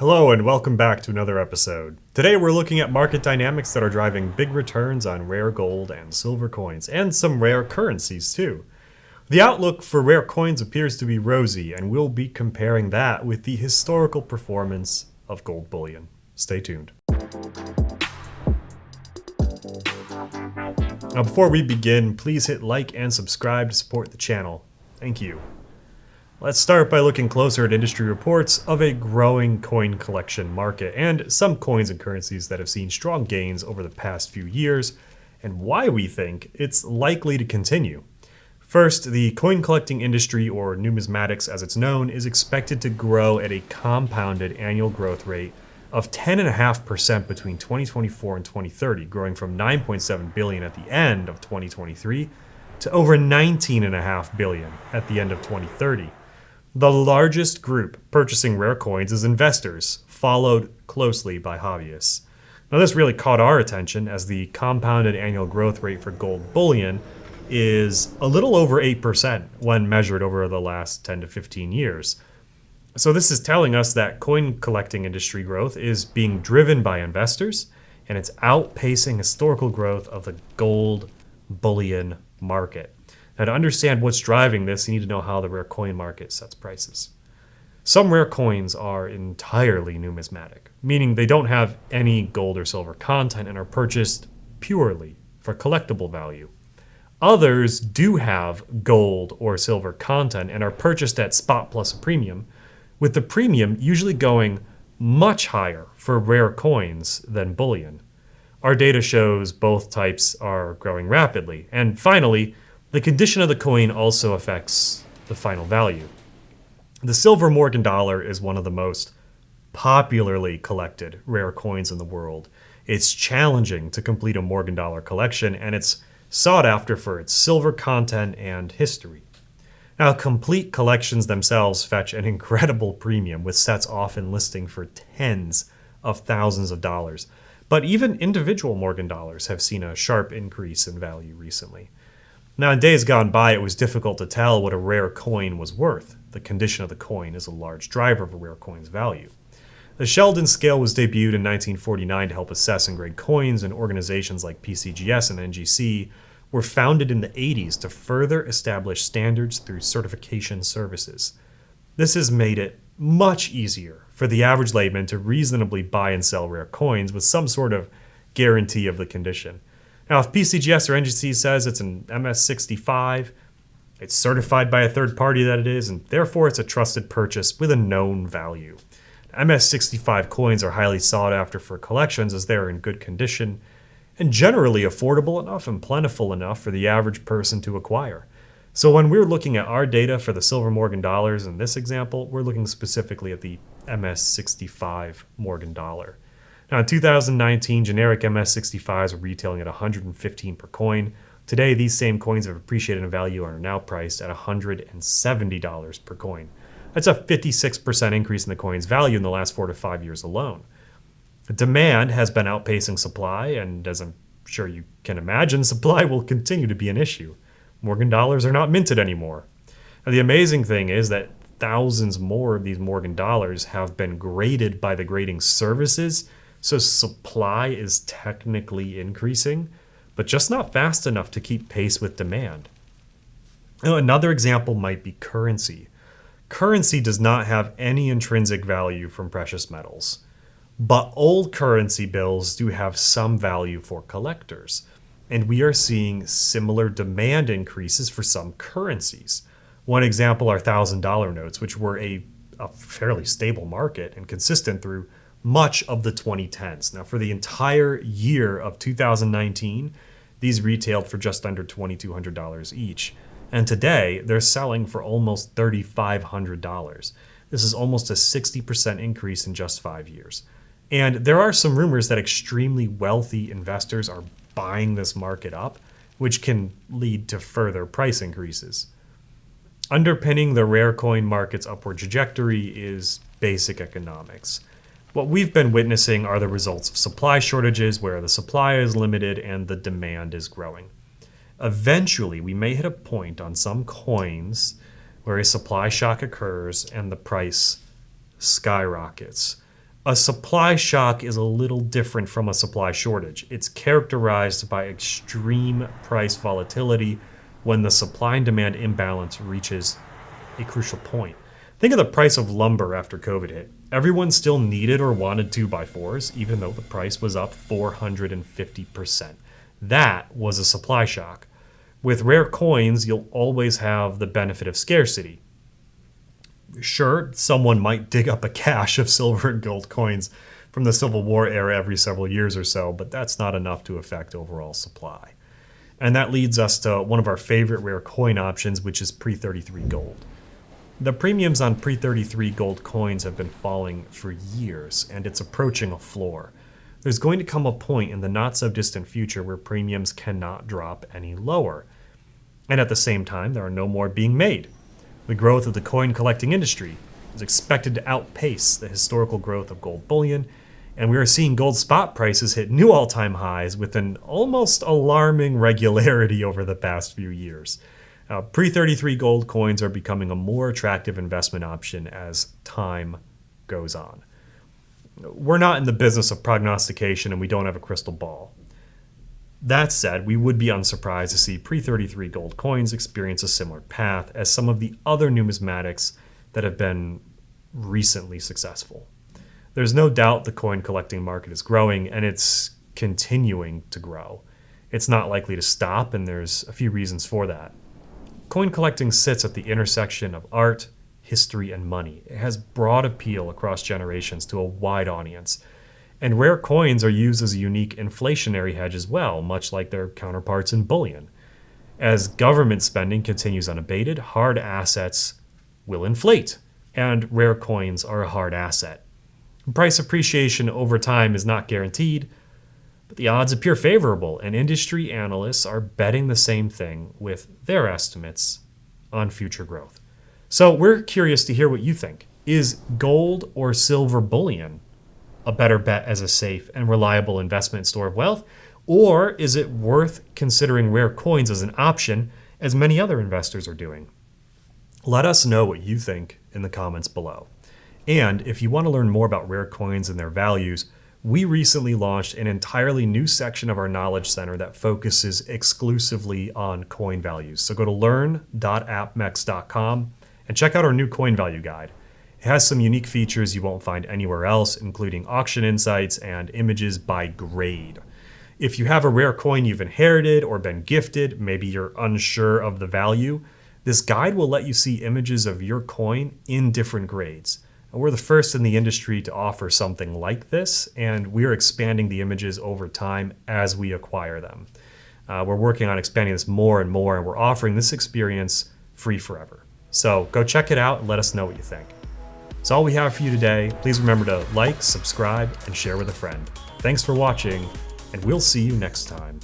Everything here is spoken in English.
Hello and welcome back to another episode. Today we're looking at market dynamics that are driving big returns on rare gold and silver coins, and some rare currencies too. The outlook for rare coins appears to be rosy, and we'll be comparing that with the historical performance of gold bullion. Stay tuned. Now before we begin, please hit like and subscribe to support the channel. Thank you. Let's start by looking closer at industry reports of a growing coin collection market and some coins and currencies that have seen strong gains over the past few years and why we think it's likely to continue. First, the coin collecting industry, or numismatics as it's known, is expected to grow at a compounded annual growth rate of 10.5% between 2024 and 2030, growing from 9.7 billion at the end of 2023 to over 19.5 billion at the end of 2030. The largest group purchasing rare coins is investors, followed closely by hobbyists. Now this really caught our attention as the compounded annual growth rate for gold bullion is a little over 8% when measured over the last 10 to 15 years. So this is telling us that coin collecting industry growth is being driven by investors, and it's outpacing historical growth of the gold bullion market. Now, to understand what's driving this, you need to know how the rare coin market sets prices. Some rare coins are entirely numismatic, meaning they don't have any gold or silver content and are purchased purely for collectible value. Others do have gold or silver content and are purchased at spot plus a premium, with the premium usually going much higher for rare coins than bullion. Our data shows both types are growing rapidly. And finally, the condition of the coin also affects the final value. The silver Morgan dollar is one of the most popularly collected rare coins in the world. It's challenging to complete a Morgan dollar collection, and it's sought after for its silver content and history. Now, complete collections themselves fetch an incredible premium, with sets often listing for tens of thousands of dollars. But even individual Morgan dollars have seen a sharp increase in value recently. Now, in days gone by, it was difficult to tell what a rare coin was worth. The condition of the coin is a large driver of a rare coin's value. The Sheldon Scale was debuted in 1949 to help assess and grade coins, and organizations like PCGS and NGC were founded in the 80s to further establish standards through certification services. This has made it much easier for the average layman to reasonably buy and sell rare coins with some sort of guarantee of the condition. Now, if PCGS or NGC says it's an MS65, it's certified by a third party that it is, and therefore it's a trusted purchase with a known value. MS65 coins are highly sought after for collections as they are in good condition and generally affordable enough and plentiful enough for the average person to acquire. So when we're looking at our data for the silver Morgan dollars in this example, we're looking specifically at the MS65 Morgan dollar. Now, in 2019, generic MS65s were retailing at $115 per coin. Today, these same coins have appreciated in value and are now priced at $170 per coin. That's a 56% increase in the coin's value in the last 4 to 5 years alone. Demand has been outpacing supply, and as I'm sure you can imagine, supply will continue to be an issue. Morgan dollars are not minted anymore. Now, the amazing thing is that thousands more of these Morgan dollars have been graded by the grading services, so supply is technically increasing, but just not fast enough to keep pace with demand. Now, another example might be currency. Currency does not have any intrinsic value from precious metals, but old currency bills do have some value for collectors, and we are seeing similar demand increases for some currencies. One example are $1,000 notes, which were a fairly stable market and consistent through much of the 2010s. Now, for the entire year of 2019, these retailed for just under $2,200 each. And today, they're selling for almost $3,500. This is almost a 60% increase in just 5 years. And there are some rumors that extremely wealthy investors are buying this market up, which can lead to further price increases. Underpinning the rare coin market's upward trajectory is basic economics. What we've been witnessing are the results of supply shortages, where the supply is limited and the demand is growing. Eventually, we may hit a point on some coins where a supply shock occurs and the price skyrockets. A supply shock is a little different from a supply shortage. It's characterized by extreme price volatility when the supply and demand imbalance reaches a crucial point. Think of the price of lumber after COVID hit. Everyone still needed or wanted 2x4s, even though the price was up 450%. That was a supply shock. With rare coins, you'll always have the benefit of scarcity. Sure, someone might dig up a cache of silver and gold coins from the Civil War era every several years or so, but that's not enough to affect overall supply. And that leads us to one of our favorite rare coin options, which is Pre33 Gold. The premiums on Pre33 Gold coins have been falling for years, and it's approaching a floor. There's going to come a point in the not-so-distant future where premiums cannot drop any lower. And at the same time, there are no more being made. The growth of the coin collecting industry is expected to outpace the historical growth of gold bullion, and we are seeing gold spot prices hit new all-time highs with an almost alarming regularity over the past few years. Pre-33 gold coins are becoming a more attractive investment option as time goes on. We're not in the business of prognostication, and we don't have a crystal ball. That said, we would be unsurprised to see Pre-33 gold coins experience a similar path as some of the other numismatics that have been recently successful. There's no doubt the coin collecting market is growing, and it's continuing to grow. It's not likely to stop, and there's a few reasons for that. Coin collecting sits at the intersection of art, history, and money. It has broad appeal across generations to a wide audience. And rare coins are used as a unique inflationary hedge as well, much like their counterparts in bullion. As government spending continues unabated, hard assets will inflate, and rare coins are a hard asset. Price appreciation over time is not guaranteed, but the odds appear favorable, and industry analysts are betting the same thing with their estimates on future growth. So we're curious to hear what you think. Is gold or silver bullion a better bet as a safe and reliable investment store of wealth? Or is it worth considering rare coins as an option, as many other investors are doing? Let us know what you think in the comments below. And if you want to learn more about rare coins and their values, we recently launched an entirely new section of our Knowledge Center that focuses exclusively on coin values. So go to learn.apmex.com and check out our new coin value guide. It has some unique features you won't find anywhere else, including auction insights and images by grade. If you have a rare coin you've inherited or been gifted, maybe you're unsure of the value, this guide will let you see images of your coin in different grades. And we're the first in the industry to offer something like this, and we're expanding the images over time as we acquire them. We're working on expanding this more and more, and we're offering this experience free forever. So go check it out and let us know what you think. That's all we have for you today. Please remember to like, subscribe, and share with a friend. Thanks for watching, and we'll see you next time.